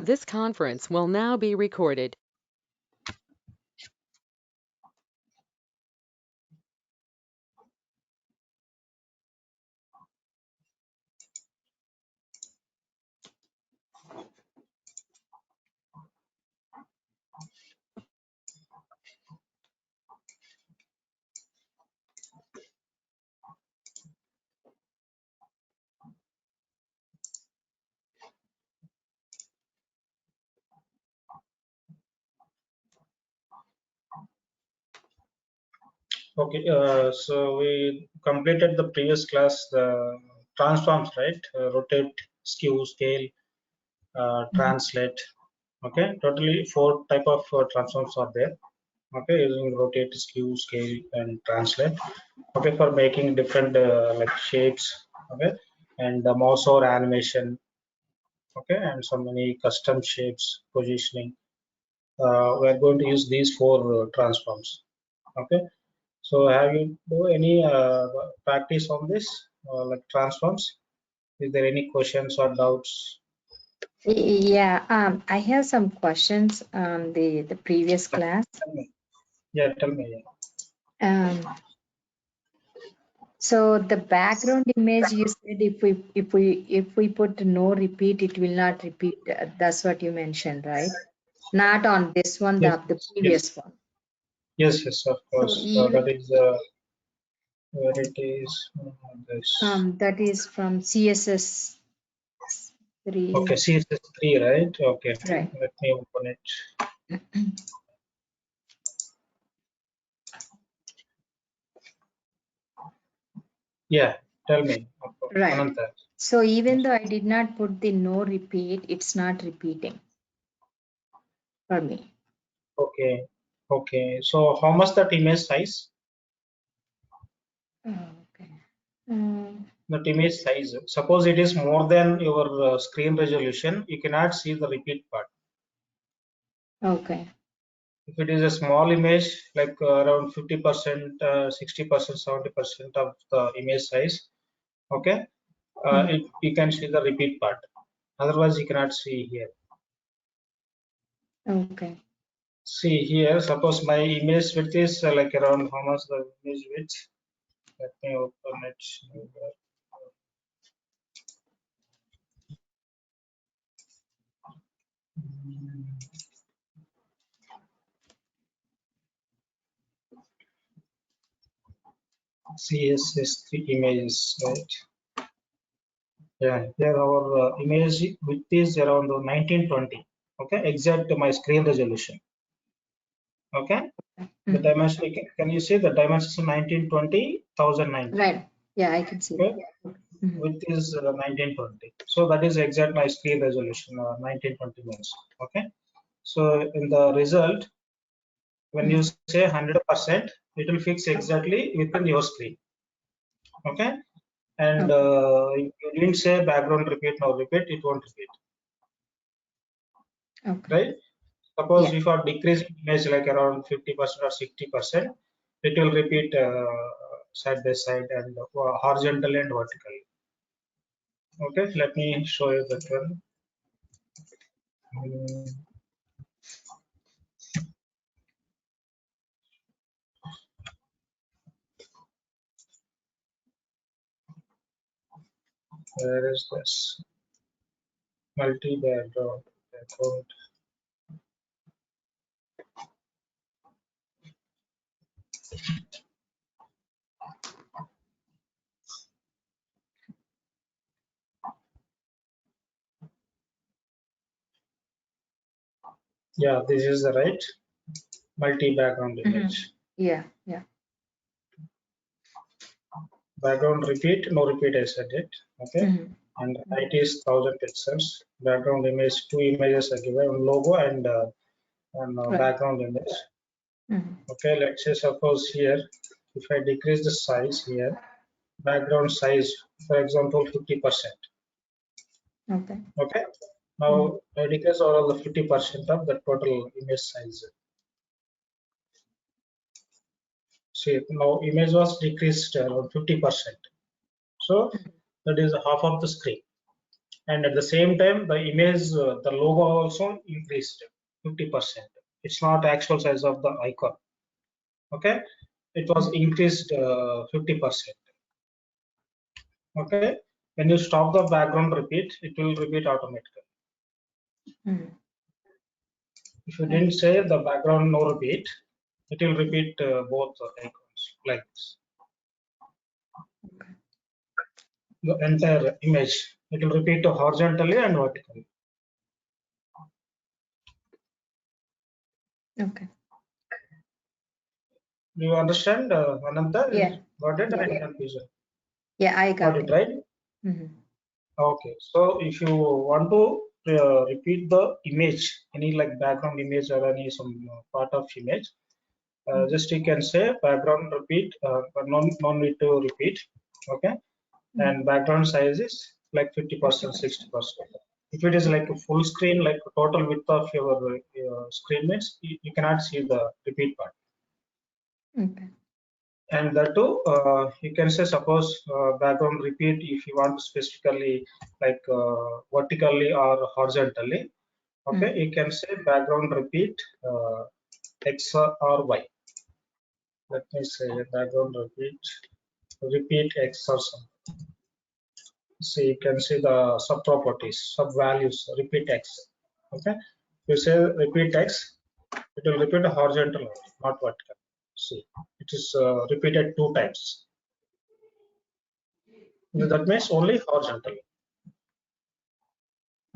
This conference will now be recorded. Okay, so we completed the previous class, the transforms, right? Rotate, skew, scale, translate. Okay, totally 4 type of transforms are there. Okay, using rotate, skew, scale, and translate. Okay, for making different like shapes. Okay, and the mouse over animation. Okay, and so many custom shapes, positioning. We are going to use these 4 transforms. Okay. So have you do any practice on this like transforms? Is there any questions or doubts? Yeah, I have some questions on the previous class. Tell me. Yeah, tell me. So the background image, you said if we put no repeat, it will not repeat. That's what you mentioned, right? Not on this one, Yes, the yes, previous one. yes, yes, of So course. That is where it is. This. that is from CSS3. Okay, CSS3, right? Okay, Right. let me open it. Yeah, tell me. Right. Ananta. So even though I did not put the no repeat, it's not repeating for me. Okay, okay. So how much that image size? Okay. That image size. Suppose it is more than your screen resolution, you cannot see the repeat part. Okay. If it is a small image, like around 50%, 60%, 70% of the image size, okay, you can see the repeat part. Otherwise, you cannot see here. Okay. See here, suppose my image width is like around how much the image width. Let me open it. CSS3 images, right? Yeah, here our image width is around 1920. Okay, exact my screen resolution. Okay, the dimension, can you see the dimensions 1920, 1090? Right. Yeah, I can see Okay, that. width is 1920. So that is exact my screen resolution, 1920 means. Okay, so in the result, when you say 100%, it will fix exactly within your screen. Okay, and you didn't say background repeat, no repeat, it won't repeat. Okay. Right? Suppose if you decrease image like around 50% or 60%, it will repeat side by side and horizontal and vertical. Okay, let me show you that one. Where is this? Multi-background. Yeah, this is the right multi-background image. Yeah. Background repeat, no repeat, I said it. Okay, and height is 1000 pixels. Background image, 2 images are given, one logo and background image. Okay, let's say suppose here, if I decrease the size here, background size, for example, 50%. Okay, now I decrease all of the 50% of the total image size. See, now image was decreased around 50%. So that is half of the screen. and at the same time the image, the logo also increased 50%. It's not actual size of the icon. Okay, it was increased 50%. Okay, when you stop the background repeat, it will repeat automatically. If you didn't say the background no repeat, it will repeat both icons like this. The entire image, it will repeat horizontally and vertically. Okay. Do you understand, Ananta? Yeah. Got it? Yeah. Any confusion? Yeah, I got it. Right? Mm-hmm. Okay. So if you want to repeat the image, any like background image or any some part of image, just you can say background repeat, no need to repeat. Okay. And background size is like 50%, 60%. If it is like a full screen, like total width of your screen means you cannot see the repeat part. Okay. And that too, you can say suppose background repeat if you want to specifically like vertically or horizontally. Okay, you can say background repeat X or Y. Let me say background repeat X or something. So you can see the sub properties, sub values, repeat X. Okay, you say repeat X, it will repeat horizontal, not vertical. See, it is repeated 2 times. That means only horizontal.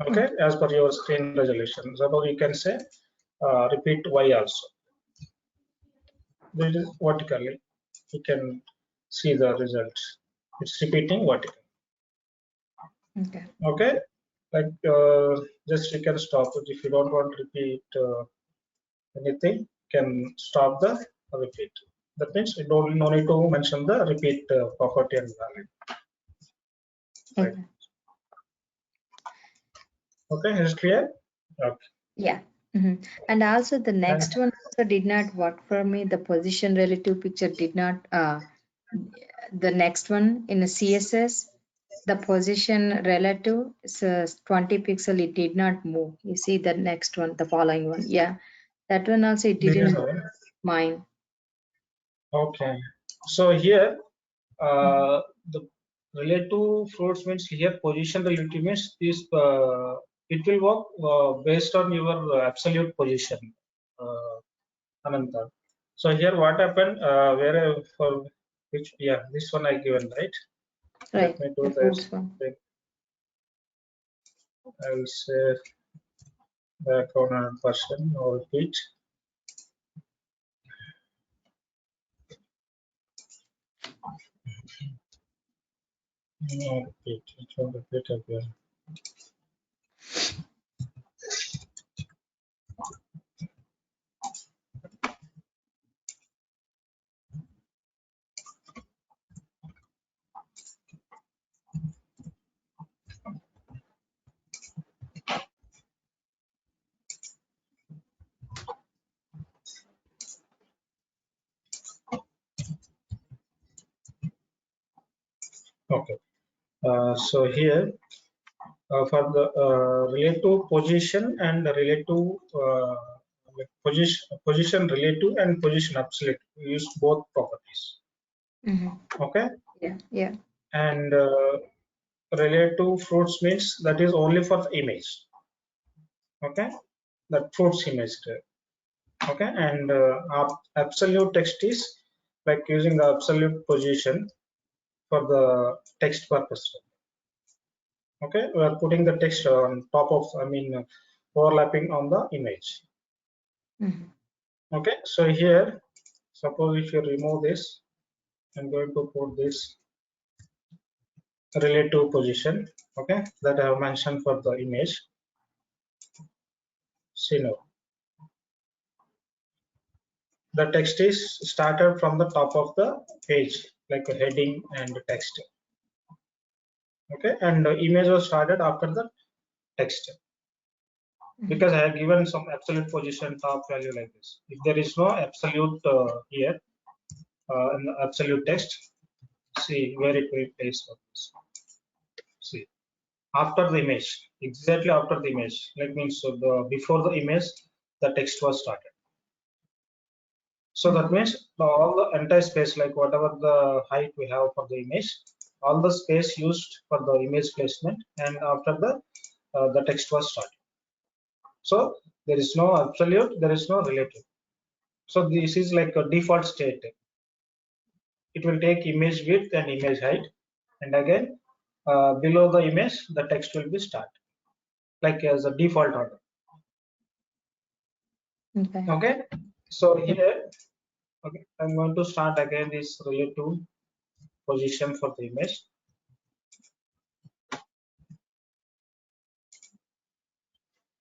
Okay, as per your screen resolution. Suppose you can say repeat Y also. This is vertically. You can see the result. It's repeating vertically. Okay. Okay, like just you can stop it if you don't want to repeat anything. Can stop the repeat. That means you don't no need to mention the repeat property and value. Right. Okay, is it clear? Okay. Yeah. And also the next one also did not work for me. The position relative picture did not. The next one in a CSS, the position relative is 20 pixel. It did not move. You see the next one, the following one. Yeah, that one also it didn't move. Mine. Okay. So here the relative fruits means here position relative means is it will work based on your absolute position, Ananta. So here what happened where for which this one I given right. Right. Let me do The this. fruits one. I will say background 100% or repeat. No, repeat. It will repeat again. Okay. So here for the relative position and the relative position relative and position absolute, we use both properties. Okay. Yeah. And relative fruits means that is only for the image. Okay, that fruits image. Okay, and absolute text is like using the absolute position for the text purpose. Okay, we are putting the text on top of, overlapping on the image. Okay, so here, suppose if you remove this, I'm going to put this relative position, okay, that I have mentioned for the image. See now, the text is started from the top of the page, like a heading and text. Okay, and the image was started after the text. Because I have given some absolute position top value like this. If there is no absolute here in the absolute text, see where it will place for this. See, after the image, exactly after the image. Like means before the image, the text was started. So that means all the entire space, like whatever the height we have for the image, all the space used for the image placement, and after the text was started. So there is no absolute, there is no relative. So this is like a default state. It will take image width and image height, and again below the image the text will be start, like as a default order. Okay. So here, okay, I'm going to start again this relative position for the image.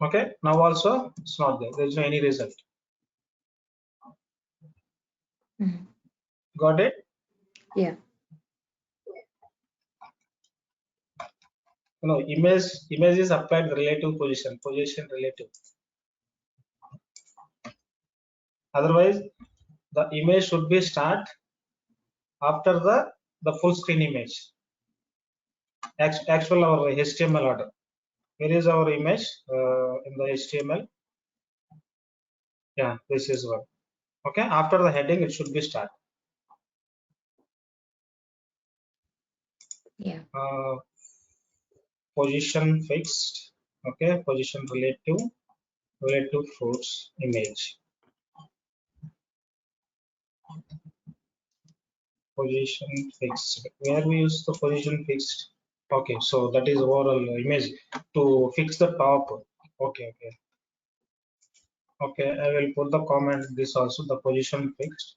Okay, now also it's not there. There is no any result. Got it? Yeah. No, image is applied relative position relative. Otherwise, the image should be start after the full screen image. Actual our HTML order. Here is our image in the HTML. Yeah, this is one. Okay, after the heading it should be start. Yeah. Position fixed. Okay, position relative fruits image. Position fixed. Where we use the position fixed? Okay, so that is overall image to fix the top. Okay. I will put the comment this also, the position fixed.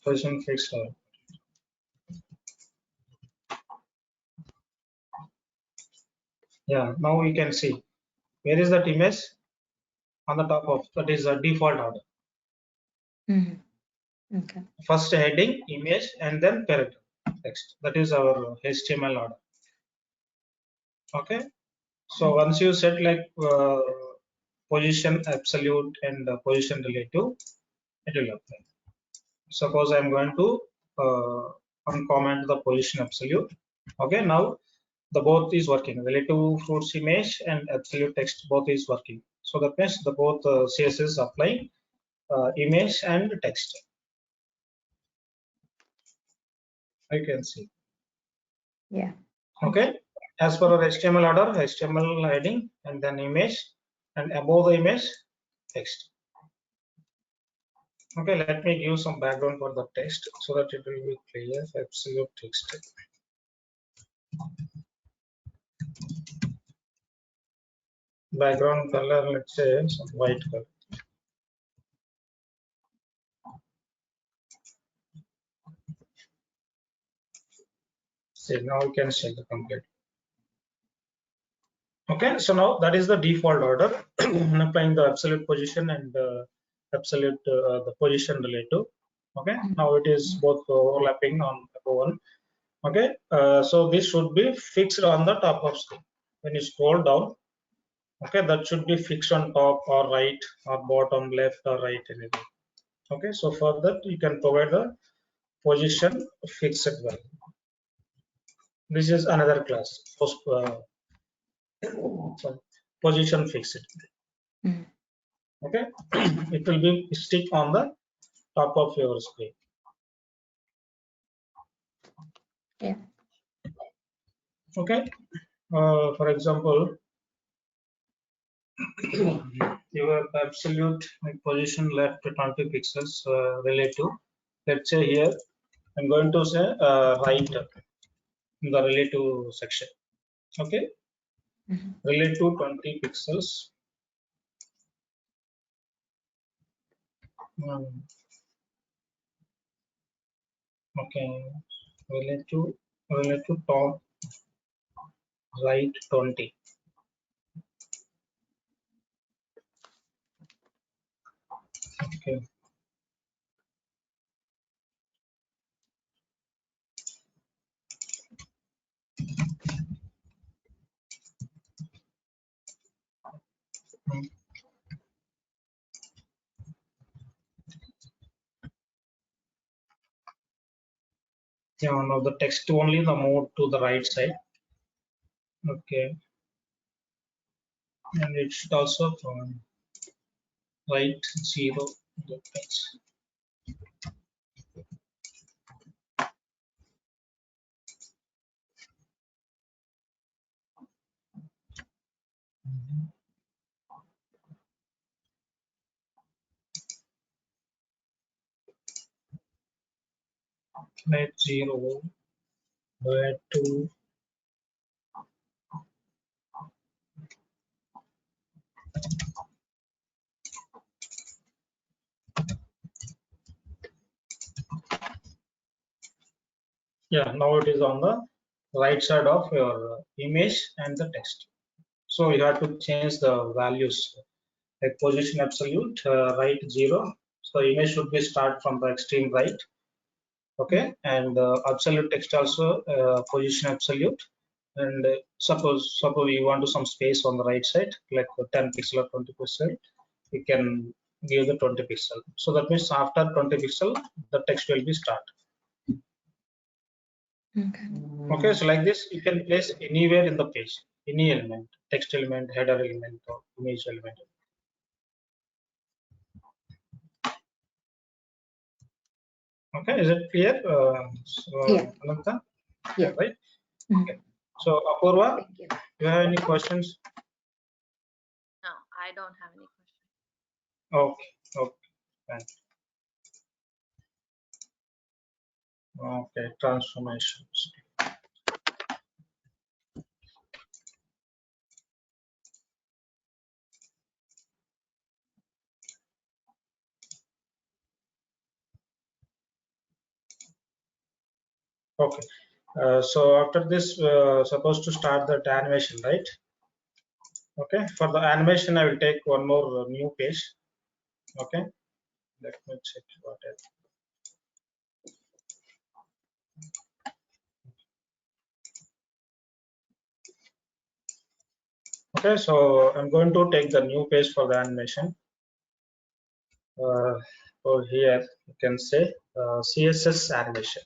Position fixed. Yeah, now we can see where is that image on the top of that is a default order. Okay. First heading, image, and then paragraph text. That is our HTML order. Okay. So once you set like position absolute and position relative, it will apply. Suppose I'm going to uncomment the position absolute. Okay, now the both is working. Relative fruits image and absolute text both is working. So that means the both CSS applying image and text. I can see. Yeah. Okay. As per our HTML order, HTML heading and then image, and above the image text. Okay, let me give some background for the text so that it will be clear. Absolute text. Background color, let's say some white color. See, now we can check the complete. Okay, so now that is the default order. Applying the absolute position and absolute the position relative. Okay, now it is both overlapping on one. Okay, so this should be fixed on the top of screen. When you scroll down, okay, that should be fixed on top or right or bottom, left or right, anything. Okay, so for that you can provide the position fixed well. This is another class. Position fixed. Okay, it will be stick on the top of your screen. Yeah. Okay, for example, your absolute position left 20 pixels relative. Let's say here I'm going to say right in the relative section. Okay, relative 20 pixels. Okay, relative top right 20. Okay. Yeah, now the text only the move to the right side. Okay, and it should also write 0 the text. Write 0, write 2. Yeah, now it is on the right side of your image and the text. So you have to change the values, like position absolute, right 0. So image should be start from the extreme right. Okay, and absolute text also position absolute. And suppose you want to some space on the right side, like 10 pixel or 20 pixel, you can give the 20 pixel. So that means after 20 pixel, the text will be start. Okay. Okay, so like this, you can place anywhere in the page, any element, text element, header element, or image element. Okay, is it clear? Yeah. Ananta? Yeah. Right? Mhm. Okay. So Apurva, Thank you. do you have any questions? No, I don't have any questions. Okay, okay, fine. Okay, transformations. Okay, so after this, supposed to start that animation, right? Okay, for the animation, I will take one more new page. Okay, let me check what else. Okay, so I'm going to take the new page for the animation. So here you can say CSS animation.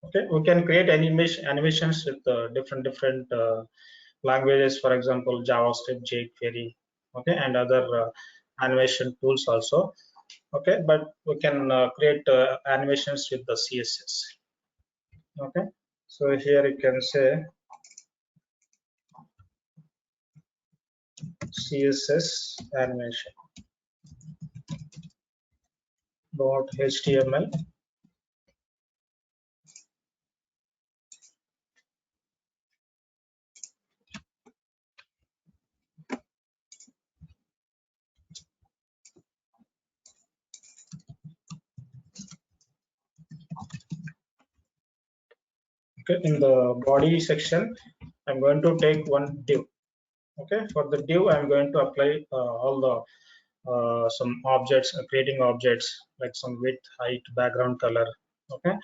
Okay, we can create animations with different languages, for example, JavaScript, jQuery, okay, and other animation tools also. Okay, but we can create animations with the CSS. Okay, so here you can say CSS animation dot HTML. Okay, in the body section, I'm going to take one div. Okay, for the div, I'm going to apply all the some objects, creating objects like some width, height, background color. Okay,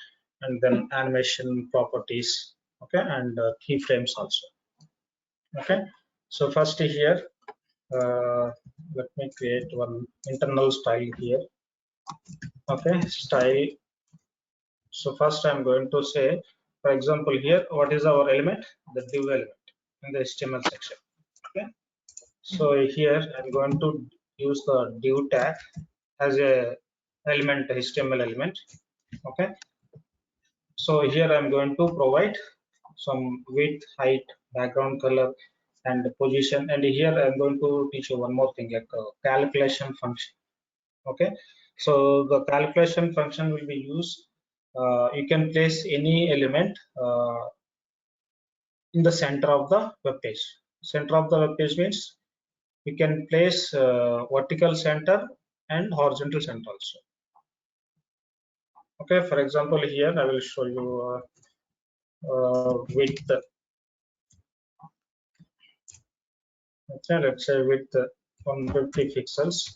and then animation properties. Okay, and keyframes also. Okay, so first here, let me create one internal style here. Okay, style. So first I'm going to say, for example, here, what is our element? The div element in the HTML section. Okay, so here I'm going to use the div tag as a element, HTML element. Okay, so here I'm going to provide some width, height, background color, and position. And here I'm going to teach you one more thing, like a calculation function. Okay, so the calculation function will be used. You can place any element in the center of the web page. Center of the web page means you can place vertical center and horizontal center also. Okay, for example, here I will show you width. Okay, let's say width 150 pixels,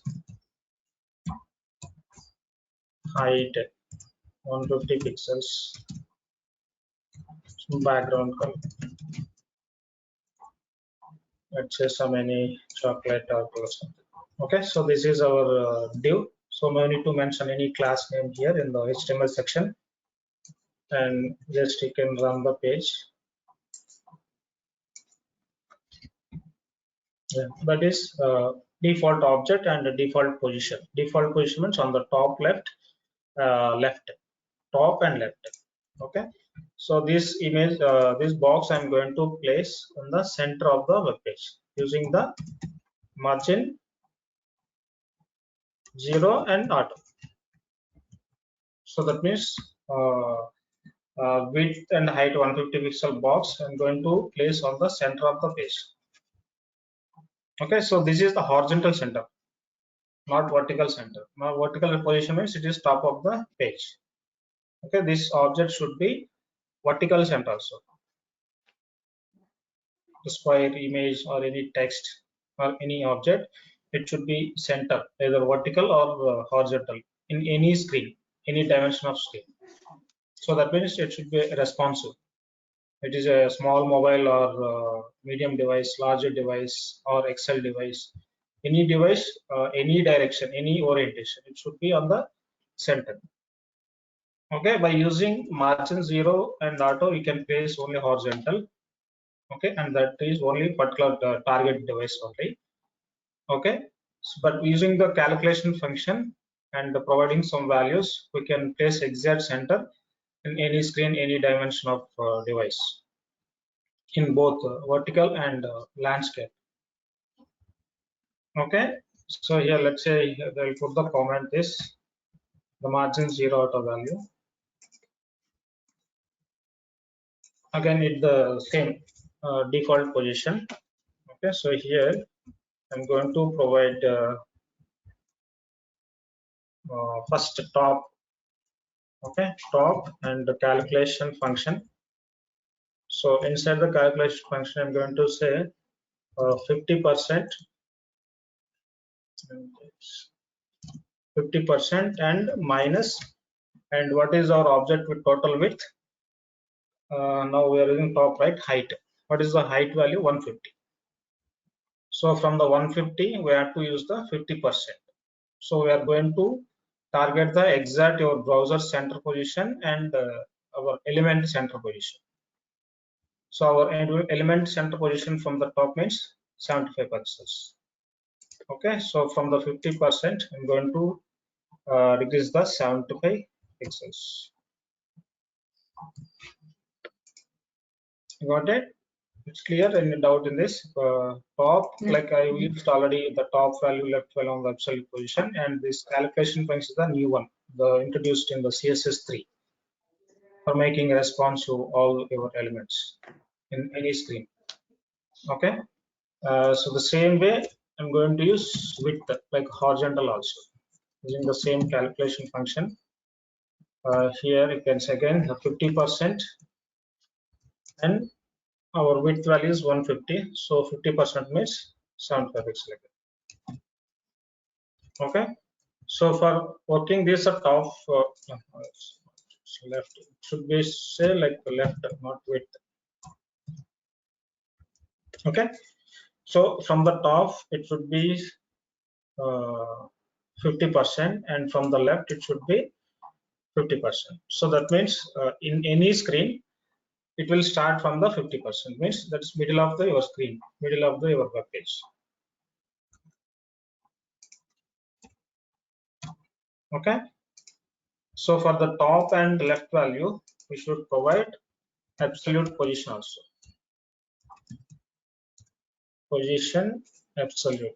height 150 pixels, some background color. Let's say some any chocolate or something. Okay, so this is our div. So no need to mention any class name here in the HTML section, and just you can run the page. Yeah, that is default object and default position. Default position means on the top left, top and left. Okay, so this image, this box I'm going to place in the center of the web page using the margin 0 and auto. So that means width and height 150 pixel box I'm going to place on the center of the page. Okay, so this is the horizontal center, not vertical center. Now vertical position means it is top of the page. Okay, this object should be vertical center also. The square image or any text or any object, it should be center, either vertical or horizontal in any screen, any dimension of screen. So that means it should be responsive. It is a small mobile or medium device, larger device or Excel device. Any device, any direction, any orientation, it should be on the center. Okay, by using margin 0 and auto, you can place only horizontal. Okay, and that is only particular target device only. Okay, so, but using the calculation function and providing some values, we can place exact center in any screen, any dimension of device in both vertical and landscape. Okay, so here let's say they'll put the comment is the margin 0 auto value. Again, it's the same default position. Okay, so here I'm going to provide first top. Okay, top and the calculation function. So inside the calculation function, I'm going to say 50%, 50% and minus, and what is our object with total width? Now we are using top right, height. What is the height value? 150. So from the 150, we have to use the 50%. So we are going to target the exact your browser center position and our element center position. So our element center position from the top means 75 pixels. Okay, so from the 50%, I'm going to decrease the 75 pixels. Got it? It's clear. Any doubt in this? Top, like I used already, the top value left well on the absolute position, and this calculation function is the new one, the introduced in the CSS3 for making a response to all your elements in any screen. Okay, so the same way I'm going to use width, like horizontal also, using the same calculation function. Here you can say again 50%, and our width value is 150, so 50% means 75 pixels. Okay, so for working this at top left, it should be say like left, not width. Okay, so from the top it should be 50%, and from the left it should be 50%. So that means in any screen it will start from the 50%, means that's middle of the your screen, middle of the your web page. Okay, so for the top and left value, we should provide absolute position also. Position absolute.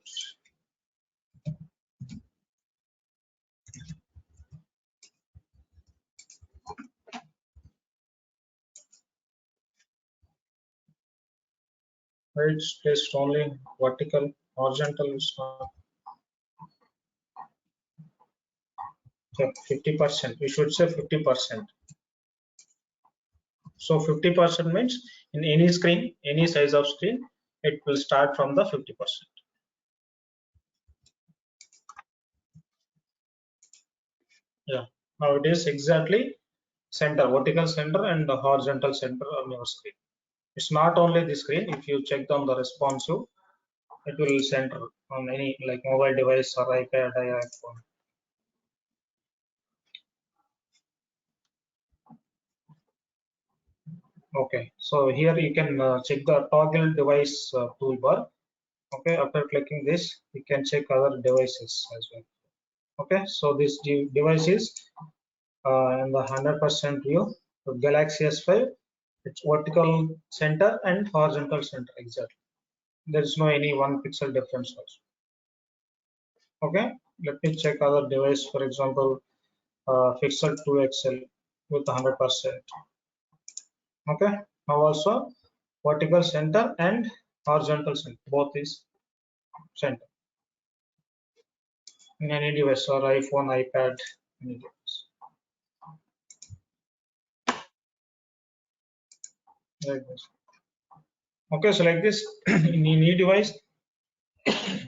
It's placed only vertical, horizontal is not. 50%. We should say 50%. So 50% means in any screen, any size of screen, it will start from the 50%. Yeah. Now it is exactly center, vertical center and the horizontal center on your screen. It's not only the screen. If you check on the responsive, it will center on any like mobile device or iPad or iPhone. Okay, so here you can check the toggle device toolbar. Okay, after clicking this, we can check other devices as well. Okay, so this device is in the 100% view. So Galaxy S5, it's vertical center and horizontal center exactly. There is no any 1 pixel difference also. Okay, let me check other device. For example, Pixel 2 XL with 100%. Okay, now also vertical center and horizontal center, both is center in any device or iPhone, iPad, any device. Like this. Okay, so like this in any device,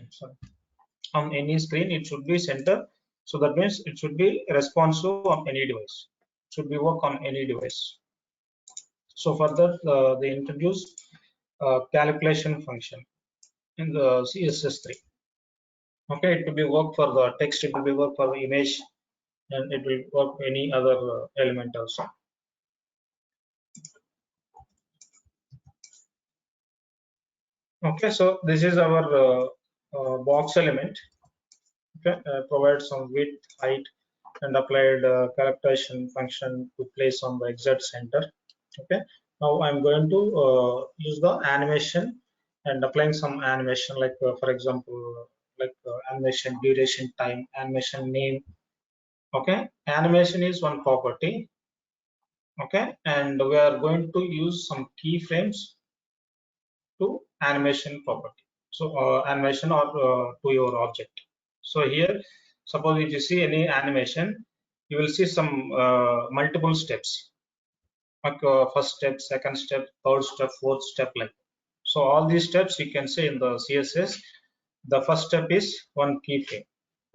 sorry, on any screen it should be center. So that means it should be responsive on any device. It should be work on any device. So for that, they introduced calculation function in the CSS3. Okay, it will be work for the text, it will be work for the image, and it will work any other element also. Okay, so this is our box element. Okay, provide some width, height, and applied characterization function to place on the exact center. Okay, now I'm going to use the animation and applying some animation, like for example, like animation duration, time, animation name. Okay, animation is one property. Okay, and we are going to use some keyframes to animation property. So animation or to your object. So here, suppose if you see any animation, you will see some multiple steps, like first step, second step, third step, fourth step, like. So all these steps you can say in the CSS. The first step is one keyframe.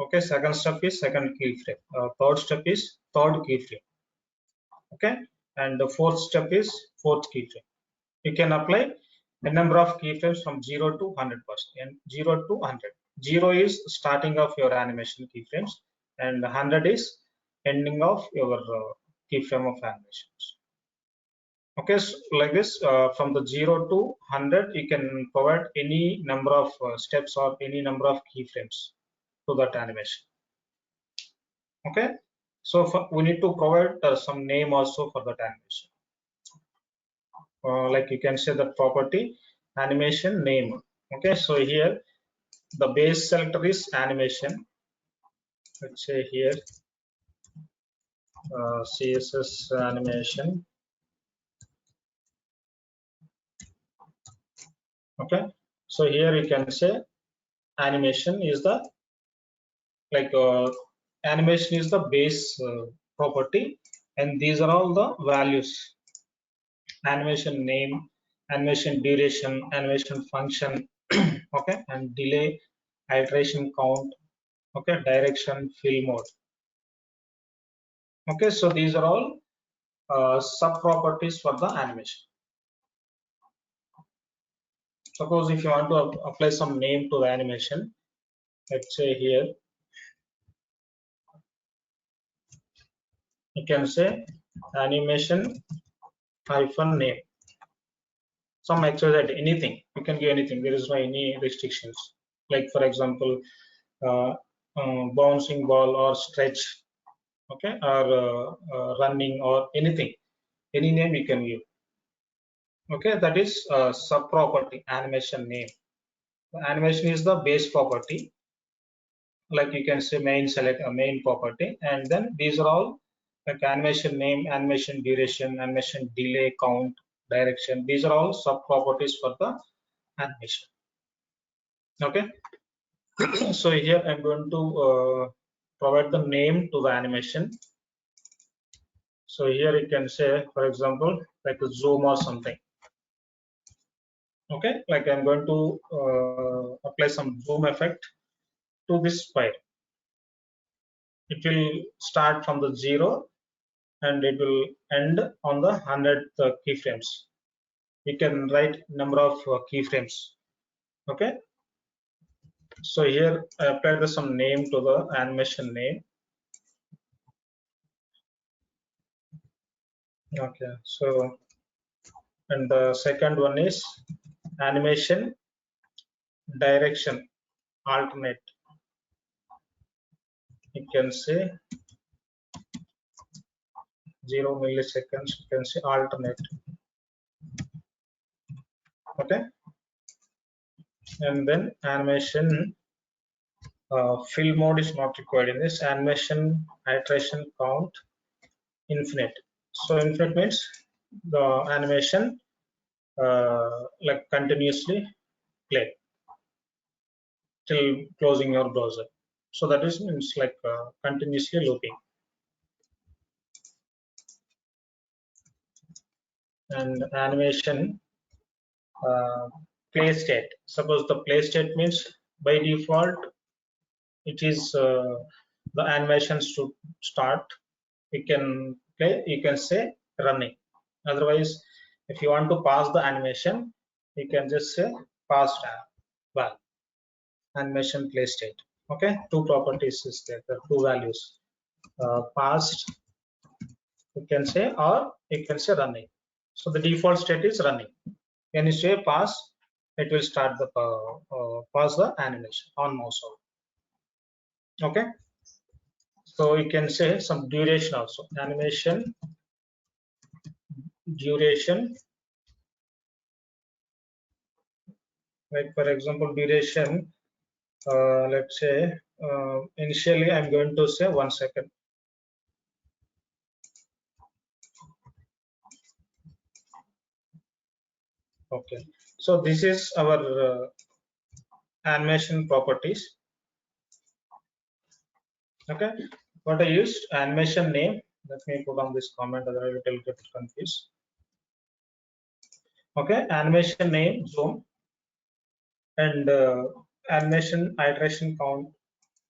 Okay, second step is second keyframe. Third step is third keyframe. Okay, and the fourth step is fourth keyframe. You can apply a number of keyframes from 0 to 100%, and 0 to 100. 0 is starting of your animation keyframes, and 100 is ending of your keyframe of animations. Okay, so like this, from the 0 to 100, you can provide any number of steps or any number of keyframes to that animation. Okay, so we need to provide some name also for that animation. Like you can say the property animation name. Okay, so here the base selector is animation. Let's say here CSS animation. Okay, so here you can say animation is the, like animation is the base property, and these are all the values: animation name, animation duration, animation function. Okay, and delay, iteration count. Okay, direction, fill mode. Okay, so these are all sub properties for the animation. Suppose if you want to apply some name to the animation, let's say here you can say animation hyphen name, some XYZ, anything. You can give anything. There is no any restrictions. Like for example, bouncing ball or stretch. Okay, or running or anything. Any name you can give. Okay, that is sub property animation name. The animation is the base property. Like you can say main select a main property, and then these are all like animation name, animation duration, animation delay, count, direction. These are all sub properties for the animation. Okay, so here I'm going to provide the name to the animation. So here you can say, for example, like a zoom or something. Okay, like I'm going to apply some zoom effect to this file. It will start from the 0 and it will end on the 100th keyframes. You can write number of keyframes. Okay, so here I applied some name to the animation name. Okay, so, and the second one is animation direction alternate, you can say 0 milliseconds, you can say alternate. Okay, and then animation fill mode is not required in this. Animation iteration count infinite. So infinite means the animation like continuously play till closing your browser. So that is means like continuously looping. And animation play state. Suppose the play state means by default it is the animation should start. You can play, you can say running. Otherwise, if you want to pause the animation, you can just say paused well animation play state. Okay, two properties is there, the two values. Paused, you can say, or you can say running. So the default state is running. When you say pause, it will start the pause the animation on mouse over. Okay, so you can say some duration also. Animation duration, like for example duration, let's say initially I'm going to say 1 second. Okay, so this is our animation properties. Okay, what I used animation name. Let me put on this comment, otherwise it will get confused. Okay, animation name zoom, and animation iteration count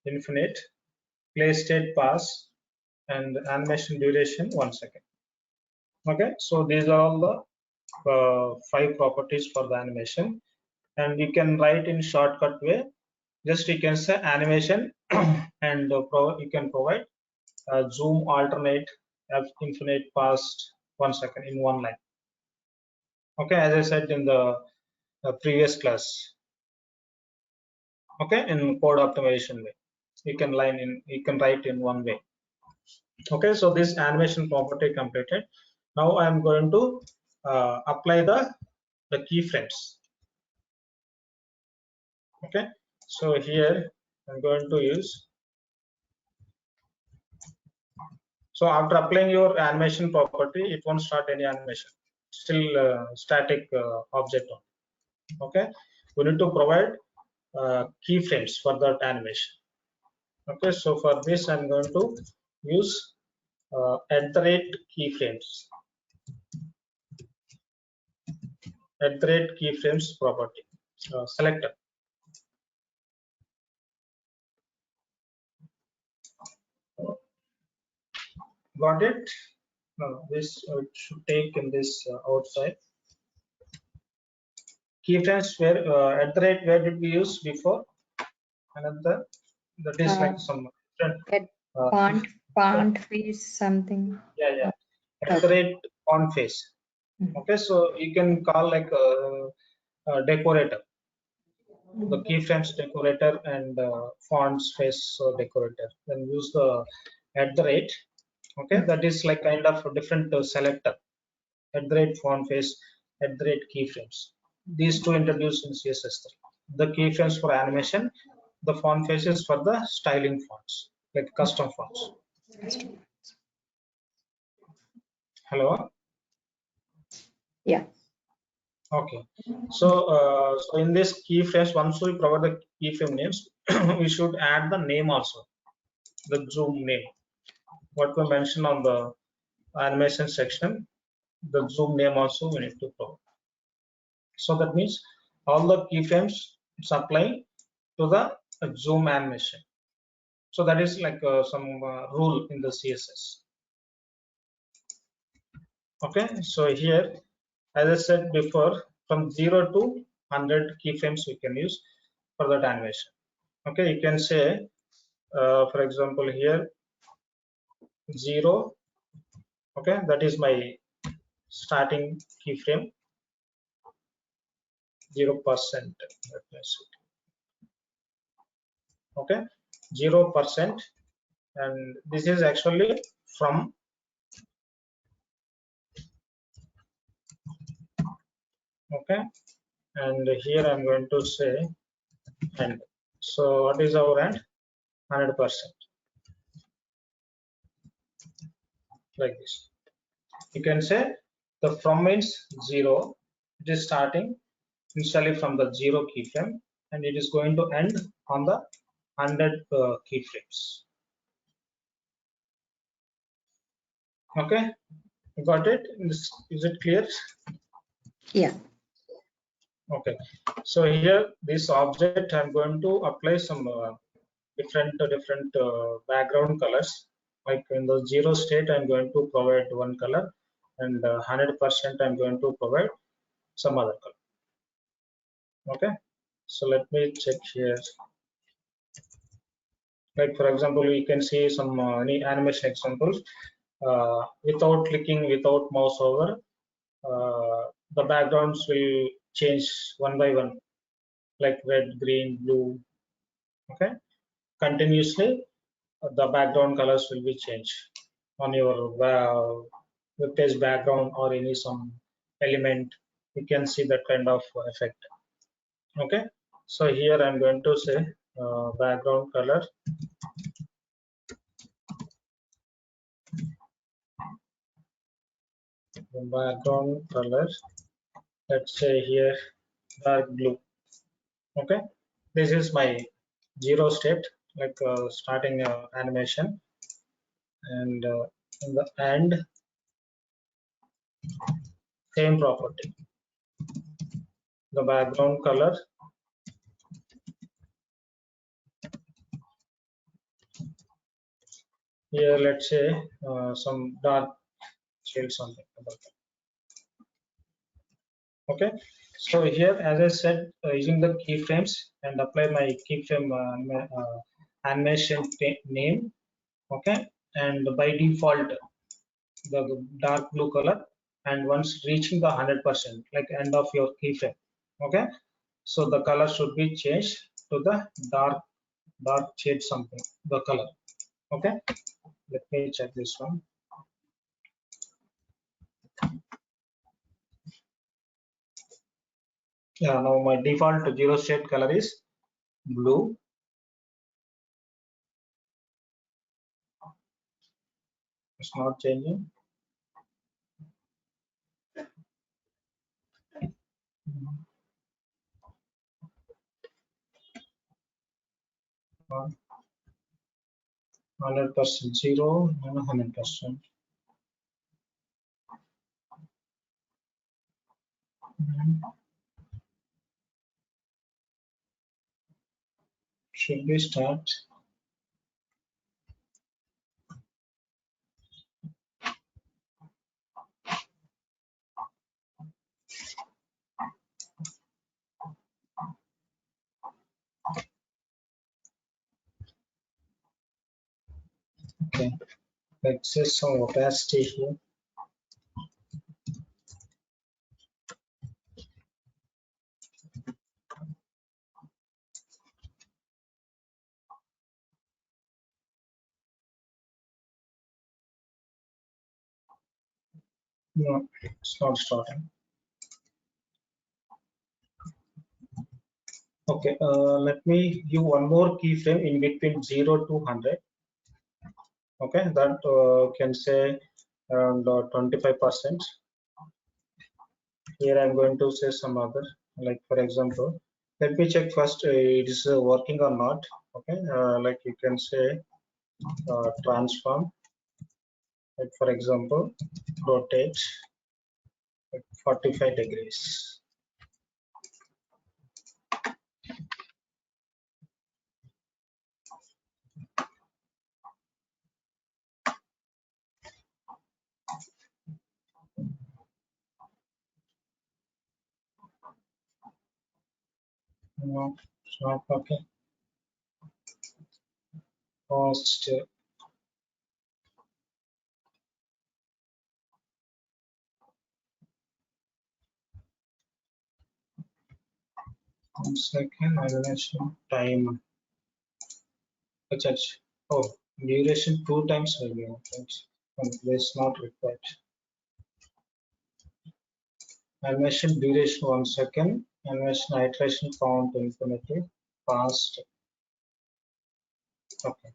infinite, play state pass, and animation duration 1 second. Okay, so these are all the 5 properties for the animation, and you can write in shortcut way. Just you can say animation and you can provide zoom alternate infinite past 1 second in one line. Okay, as I said in the previous class. Okay, in code optimization way, you can write in one way. Okay, so this animation property completed. Now I am going to apply the keyframes. Okay, so here I'm going to use. So after applying your animation property, it won't start any animation. Still static object on. Okay, we need to provide keyframes for that animation. Okay, so for this I'm going to use @keyframes. @keyframes property selector. Got it? No, this it should take in this outside. Keyframes where where did we use before? Another that is like some font face something. Yeah. Font face. Okay, so you can call like a decorator. The keyframes decorator and fonts face decorator. Then use the @. Okay, that is like kind of a different selector. @font face, @keyframes. These two introduced in CSS3. The keyframes for animation, the font faces for the styling fonts, like custom fonts. Hello. Yeah. Okay. So, so in this keyframes, once we provide the keyframe names, we should add the name also, the zoom name. What we mentioned on the animation section, the zoom name also we need to provide. So that means all the keyframes it's applying to the zoom animation. So that is like some rule in the CSS. Okay, so here, as I said before, from 0 to 100 keyframes we can use for that animation. Okay, you can say, for example, here 0. Okay, that is my starting keyframe. 0%. Okay, 0%, and this is actually from. Okay, and here I'm going to say end. So what is our end? 100%, like this. You can say the from means 0. It is starting initially from the 0 keyframe, and it is going to end on the 100 keyframes. Okay, you got it? Is it clear? Yeah. Okay, so here this object I'm going to apply some different background colors. Like in the 0 state, I'm going to provide one color, and 100% I'm going to provide some other color. Okay, so let me check here. Like for example, we can see some any animation examples. Without clicking, without mouse over, the backgrounds will change one by one, like red, green, blue. Okay, continuously the background colors will be changed on your web page background or any some element. You can see that kind of effect. Okay, so here I'm going to say background color, let's say here dark blue. Okay, this is my 0 state, like starting animation, and in the end, same property, the background color, here let's say some dark shade, something about that. Okay, so here as I said, using the keyframes and apply my keyframe animation name. Okay, and by default the dark blue color, and once reaching the 100%, like end of your keyframe. Okay, so the color should be changed to the dark shade, something, the color. Okay, let me check this one. Yeah, now my default 0 shade color is blue. It's not changing. 100%, 0 and 100%. Should we start? Okay, let's say some opacity here. No, it's not starting. Okay, let me give one more keyframe in between 0 to 100. Okay, that can say around 25%. Here I'm going to say some other, like for example, let me check first it is working or not. Okay, like you can say transform, like for example, rotate at 45 degrees. No, it's not okay. First, 1 second, animation time. Oh, duration 2 times will be this not required. Animation duration 1 second. Animation iteration count infinity. Past. Okay.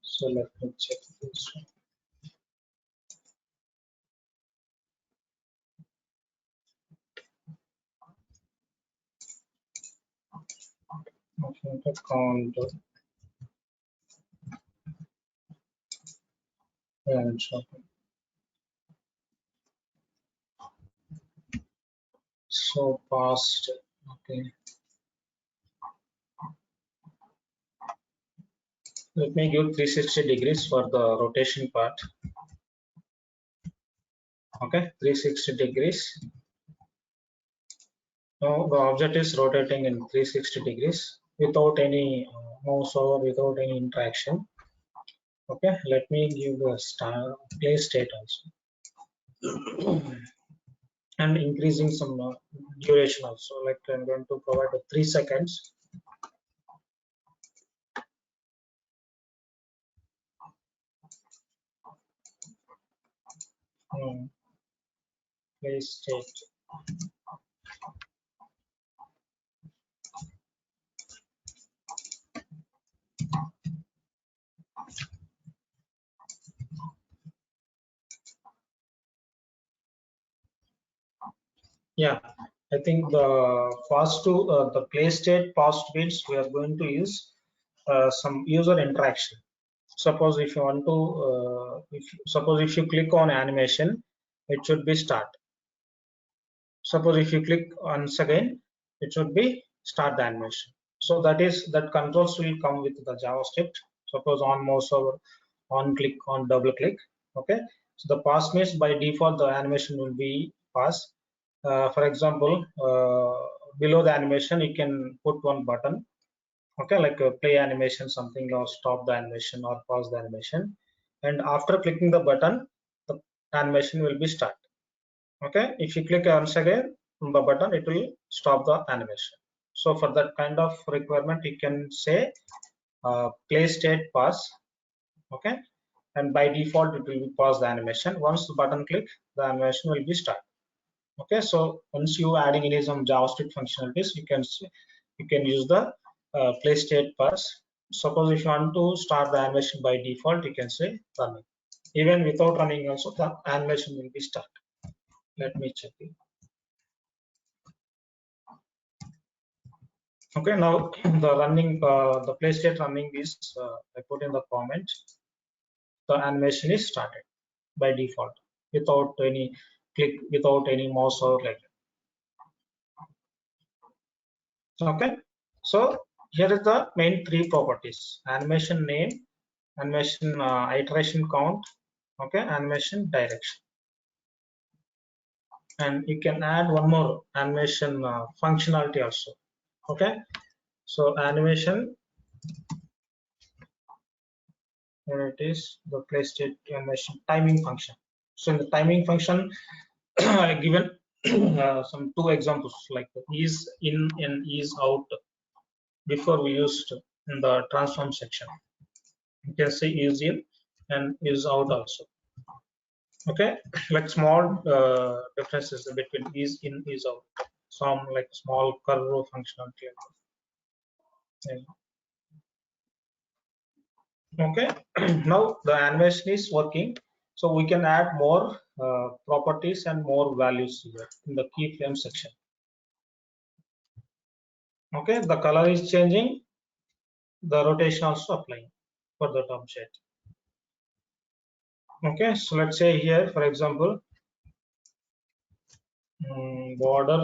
So let me check this one. Okay, count. And so past. Okay. Let me give 360 degrees for the rotation part. Okay, 360 degrees. Now the object is rotating in 360 degrees without any mouse or without any interaction. Okay, let me give the play state also. And increasing some duration also, like I'm going to provide 3 seconds. Play state. Yeah, I think the the play state past bits we are going to use some user interaction. Suppose if you want to suppose if you click on animation, it should be start. Suppose if you click once again, it should be start the animation. So that controls will come with the JavaScript. Suppose on mouse over, on click, on double click. Okay. So the pass means by default the animation will be pass. For example, below the animation you can put one button. Okay, like a play animation, something, or stop the animation or pause the animation. And after clicking the button, the animation will be start. Okay, if you click once again the button, it will stop the animation. So for that kind of requirement, you can say play state pause. Okay, and by default it will be pause the animation. Once the button click, the animation will be start. Okay, so once you adding in some JavaScript functionalities, you can use the play state pause. Suppose if you want to start the animation by default, you can say running. Even without running also, the animation will be start. Let me check it. Okay, now the running, the play state running is I put in the comment. The animation is started by default without any click, without any mouse or like that. Okay, so here is the main 3 properties: animation name, animation iteration count, okay, animation direction. And you can add one more animation functionality also. Okay, so animation, here it is, the play state animation timing function. So in the timing function, I given some 2 examples, like ease in and ease out. Before we used in the transform section, you can say ease in and ease out also. Okay, like small differences between ease in, ease out, some like small curve functionality. Okay, now the animation is working, so we can add more properties and more values here in the keyframe section. Okay, the color is changing, the rotation also applying for that object. Okay, so let's say here, for example, border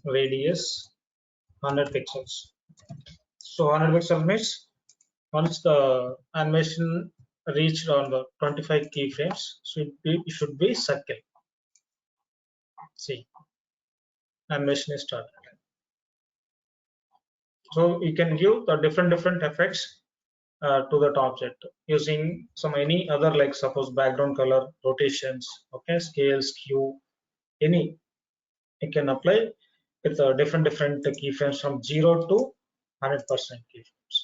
radius 100 pixels. So 100 pixels means once the animation reached on the 25 keyframes, so it should be circle. See, animation is started. So you can give the different effects to that object using some any other, like suppose background color, rotations, okay, scale, skew, any you can apply with different keyframes from 0 to 100% keyframes.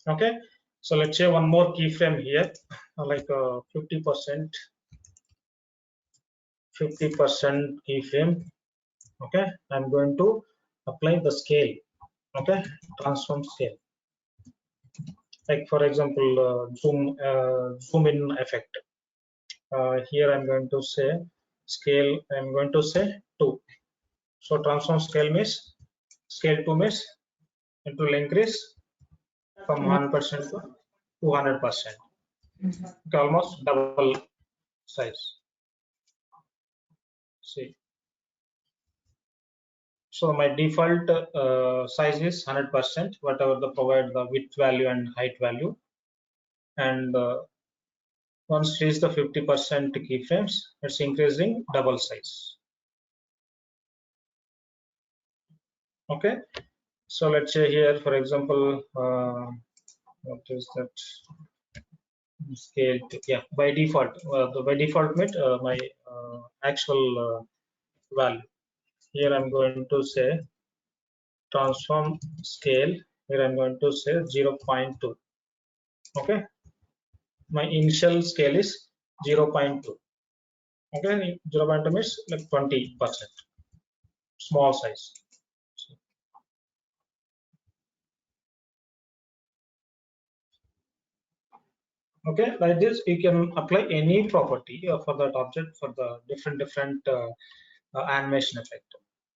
Okay, so let's say one more keyframe here, like 50% keyframe. Okay, I'm going to apply the scale. Okay, transform scale. Like for example, zoom in effect. Here I'm going to say scale. I'm going to say 2. So transform scale means scale 2 means it will increase from 100% to 200%. Okay, almost double size. See. So my default size is 100%, whatever the provide the width value and height value. And once reach the 50% keyframes, it's increasing double size. Okay, so let's say here, for example, what is that scale? Yeah, by default, by default meant my actual value. Here I'm going to say transform scale. Here I'm going to say 0.2. Okay, my initial scale is 0.2. Okay, 0.2 means like 20%, small size. Okay, like this you can apply any property for that object for the different animation effect.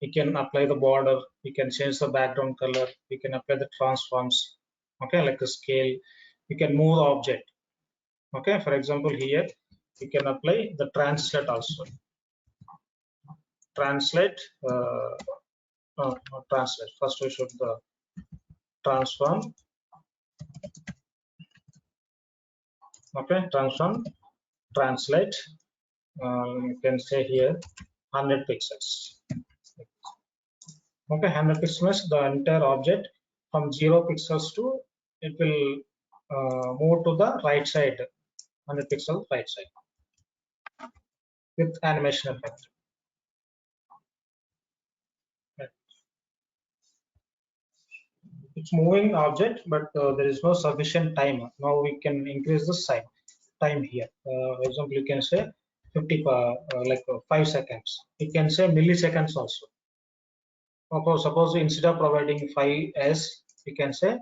You can apply the border, you can change the background color, you can apply the transforms. Okay, like the scale, you can move the object. Okay, for example, here you can apply the translate also. Translate, not translate. First we should the transform. Okay, transform, translate. You can say here 100 pixels. Okay, 100 pixels, the entire object from 0 pixels to it will move to the right side, 100 pixels right side with animation effect. It's moving object, but there is no sufficient time. Now we can increase the time here. For example, you can say 50 like 5 seconds. You can say milliseconds also. Suppose instead of providing 5s, you can say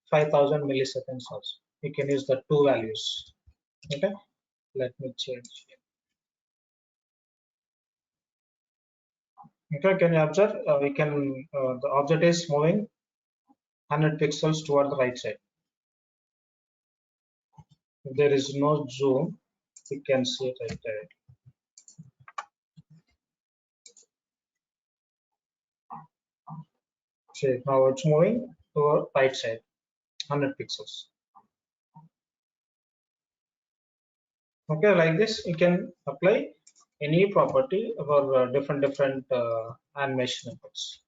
5000 milliseconds also. You can use the two values. Okay, let me change here. Okay, can you observe? We can the object is moving 100 pixels toward the right side. If there is no zoom, you can see it right there. See, now it's moving toward right side, 100 pixels. Okay, like this you can apply any property for different animation effects.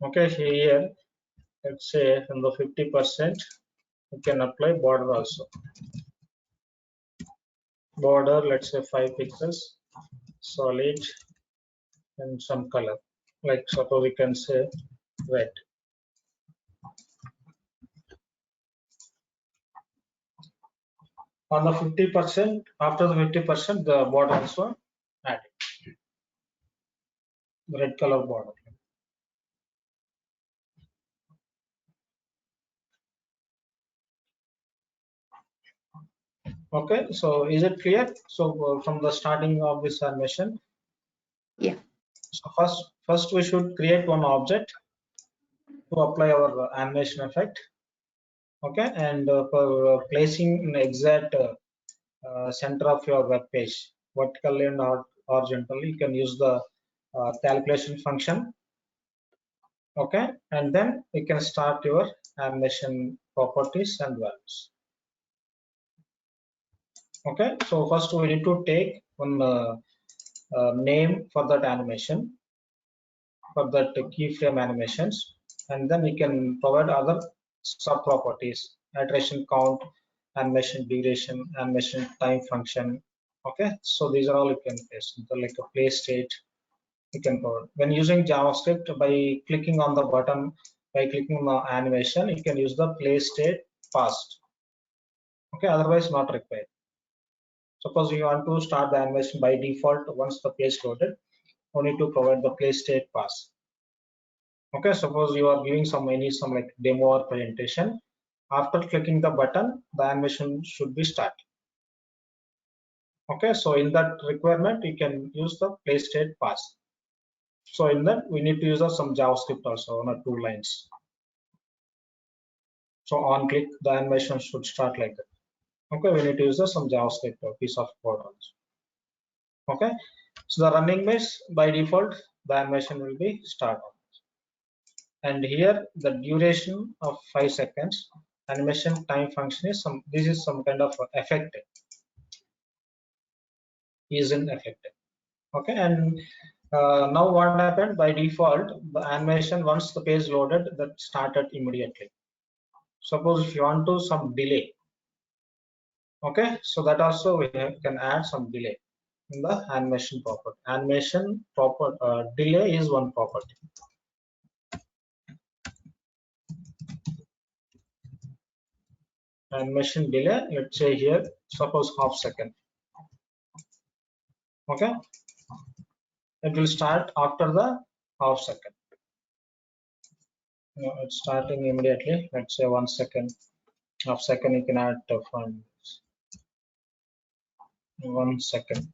Okay, here let's say from the 50%, you can apply border also. Border, let's say 5 pixels, solid, and some color. Like suppose we can say red. On the 50%, after the 50%, the border also added. Red color border. Okay, so is it clear? So from the starting of this animation, Yeah. so first we should create one object to apply our animation effect. Okay, and for placing in exact center of your web page, vertically and horizontally, you can use the calculation function. Okay, and then you can start your animation properties and values. Okay, so first we need to take one name for that animation, for that keyframe animations, and then we can provide other sub properties: iteration count, animation duration, animation time function. Okay, so these are all you can place. So like a play state, you can provide. When using JavaScript, by clicking on the button, by clicking on the animation, you can use the play state past. Okay, otherwise not required. Suppose you want to start the animation by default once the page loaded, you need to provide the play state pass. Okay, suppose you are giving some like demo or presentation. After clicking the button, the animation should be start. Okay, so in that requirement, you can use the play state pass. So in that, we need to use some JavaScript also on 2 lines. So on click, the animation should start like that. Okay, we need to use some JavaScript or piece of code also. Okay, so the running means by default, the animation will be start. And here the duration of 5 seconds, animation time function is this is some kind of effect, isn't affected. Okay, and now what happened by default, the animation once the page loaded, that started immediately. Suppose if you want to some delay, okay, so that also we can add some delay in the animation property. Animation delay is one property. Animation delay, let's say here, suppose half second. Okay, it will start after the half second. No, it's starting immediately. Let's say 1 second, half second. You can add from 1 second.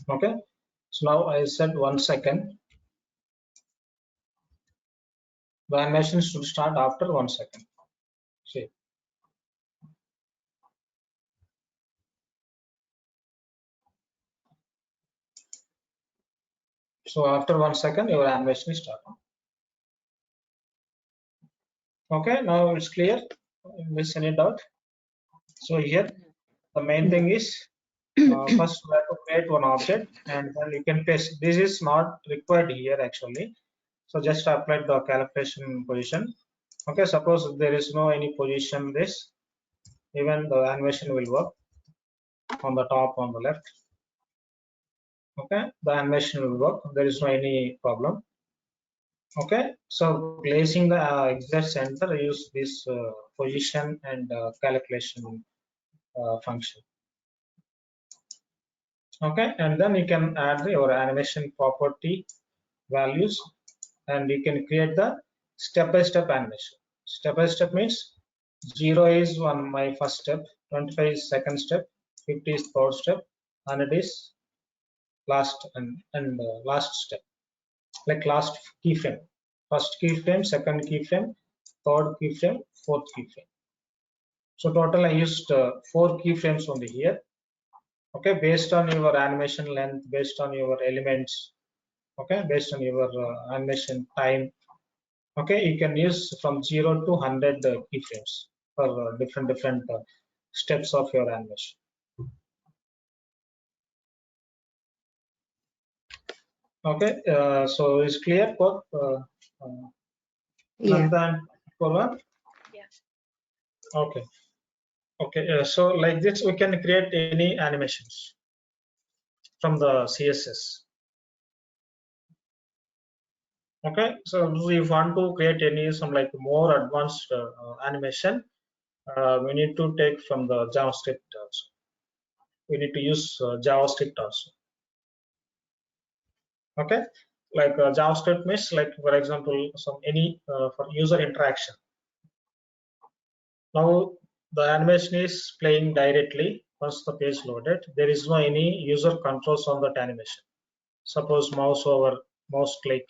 Okay, so now I said 1 second. The animation should start after 1 second. See. So after 1 second, your animation is starting. Okay, now it's clear. Miss any doubt? So here, the main thing is first we have to create one object, and then you can paste. This is not required here actually. So just apply the calculation position. Okay, suppose there is no any position this, even the animation will work on the top, on the left. Okay, the animation will work. There is no any problem. Okay, so placing the exact center, use this position and calculation function. Okay, and then you can add your animation property values, and you can create the step-by-step animation. Step-by-step means 0 is my first step, 25 is second step, 50 is third step, 100 is last and last step, like last keyframe, first keyframe, second keyframe, third keyframe, fourth keyframe. So total I used 4 keyframes only here. Okay, based on your animation length, based on your elements, okay, based on your animation time. Okay, you can use from 0 to 100 keyframes for different steps of your animation. Okay, so it's clear for Yeah. Yeah. Okay, okay, so like this we can create any animations from the CSS. Okay, so if you want to create any some like more advanced animation, we need to take from the JavaScript also. We need to use JavaScript also. Okay, like JavaScript means like, for example, some any for user interaction. Now the animation is playing directly once the page loaded. There is no any user controls on that animation. Suppose mouse over, mouse click,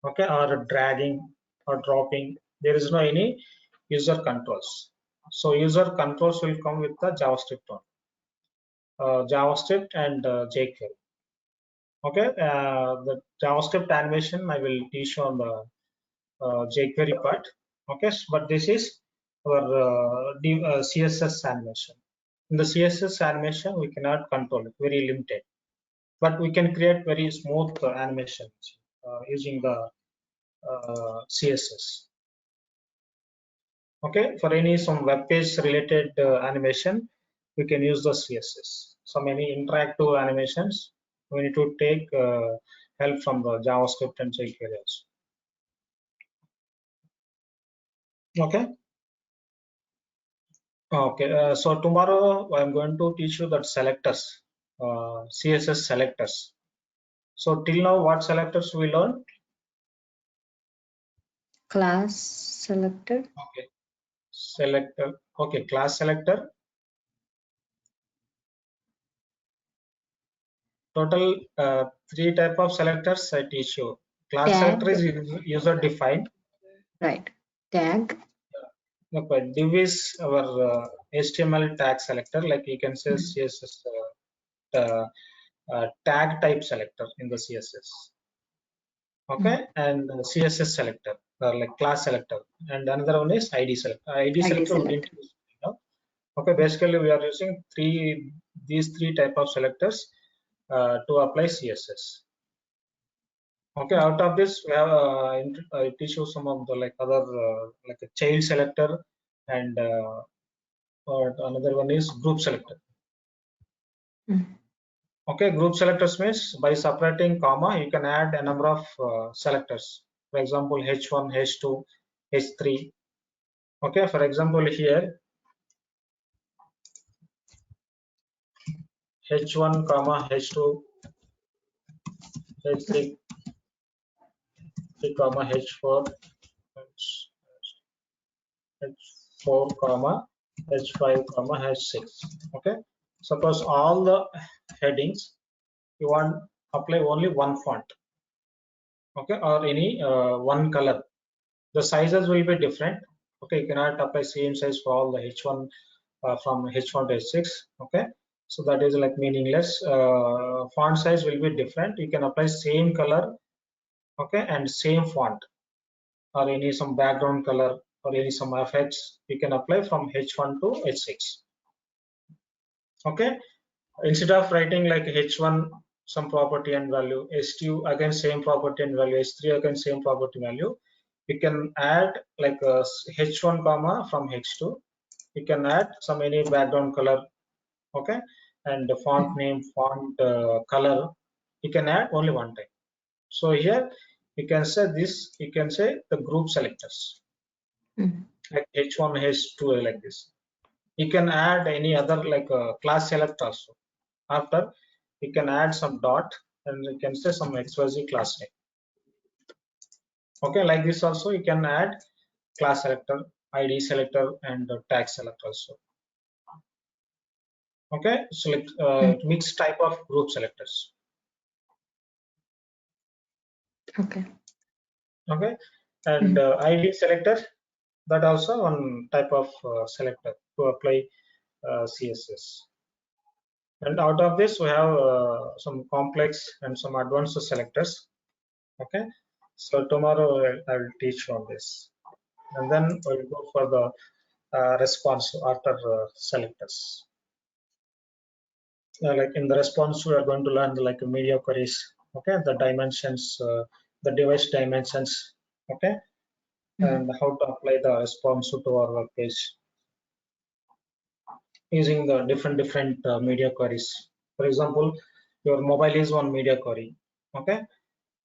okay, or dragging or dropping. There is no any user controls. So user controls will come with the JavaScript one, JavaScript and jQuery. Okay, the JavaScript animation I will teach you on the jQuery part. Okay, but this is our CSS animation. In the CSS animation, we cannot control it, very limited, but we can create very smooth animations using the CSS. Okay, for any some web page related animation, we can use the CSS. So many interactive animations, we need to take help from the JavaScript and jQuery also. Okay. Okay. So tomorrow I'm going to teach you that selectors, CSS selectors. So till now, what selectors we learned? Class selector. Okay. Selector. Okay. Class selector. Total 3 type of selectors I teach you. Class selector Tag. is user defined. Right. Tag. Okay. Div is our HTML tag selector. Like you can say CSS tag type selector in the CSS. Okay, and CSS selector, like class selector, and another one is ID selector. ID ID selector we selector. didn't use. Okay, basically we are using these three type of selectors to apply CSS. Okay, out of this we have I teach you some of the like other like a child selector, and or another one is group selector. Okay, group selectors means by separating comma, you can add a number of selectors. For example, H1, H2, H3. Okay, for example, here H1, comma H2, H3, comma H4, H4, comma H5, comma H6. Okay, suppose all the headings you want apply only one font. Okay, or any one color. The sizes will be different. Okay, you cannot apply same size for all the H1 from H1 to H6. Okay, so that is like meaningless. Font size will be different. You can apply same color, okay, and same font, or any some background color, or any some effects you can apply from H1 to H6. Okay, instead of writing like H1 some property and value, H2 again same property and value, H3 again same property value, you can add like a H1 comma from H2. You can add some any background color, okay, and the font name, font color, you can add only one time. So here you can say this, you can say the group selectors like H1, H2 like this. You can add any other like class select also. After you can add some dot and you can say some XYZ class name. Okay, like this also you can add class selector, ID selector, and tag selector also. Okay, select mixed type of group selectors. Okay. Okay, and ID selector, that also one type of selector to apply CSS. And out of this we have some complex and some advanced selectors. Okay, so tomorrow I will teach on this, and then we'll go for the response after selectors. Like in the response we are going to learn like media queries, okay, the dimensions, the device dimensions, okay, and how to apply the response to our web page using the different media queries. For example, your mobile is one media query, okay,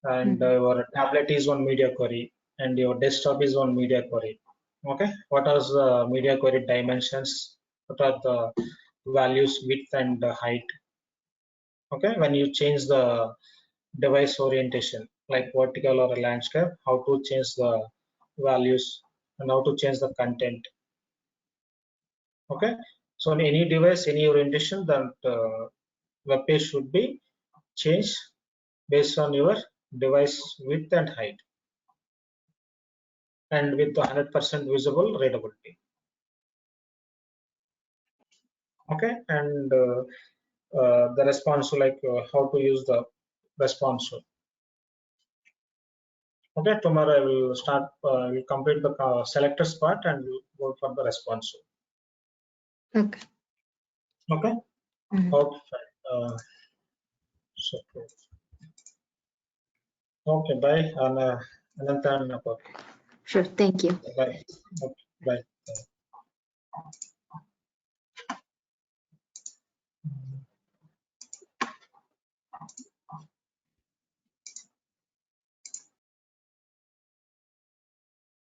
and your tablet is one media query, and your desktop is one media query. Okay, what are the media query dimensions? What are the values, width and height? Okay, when you change the device orientation like vertical or a landscape, how to change the values and how to change the content. Okay, so on any device, any orientation, that web page should be changed based on your device width and height, and with 100% visible readability. Okay, and the response, like how to use the response. Okay, tomorrow I will start, will complete the selectors part and we'll go for the response. Okay. Okay. Okay. So, okay, bye. And another time. Sure. Thank you. Bye. Okay, bye.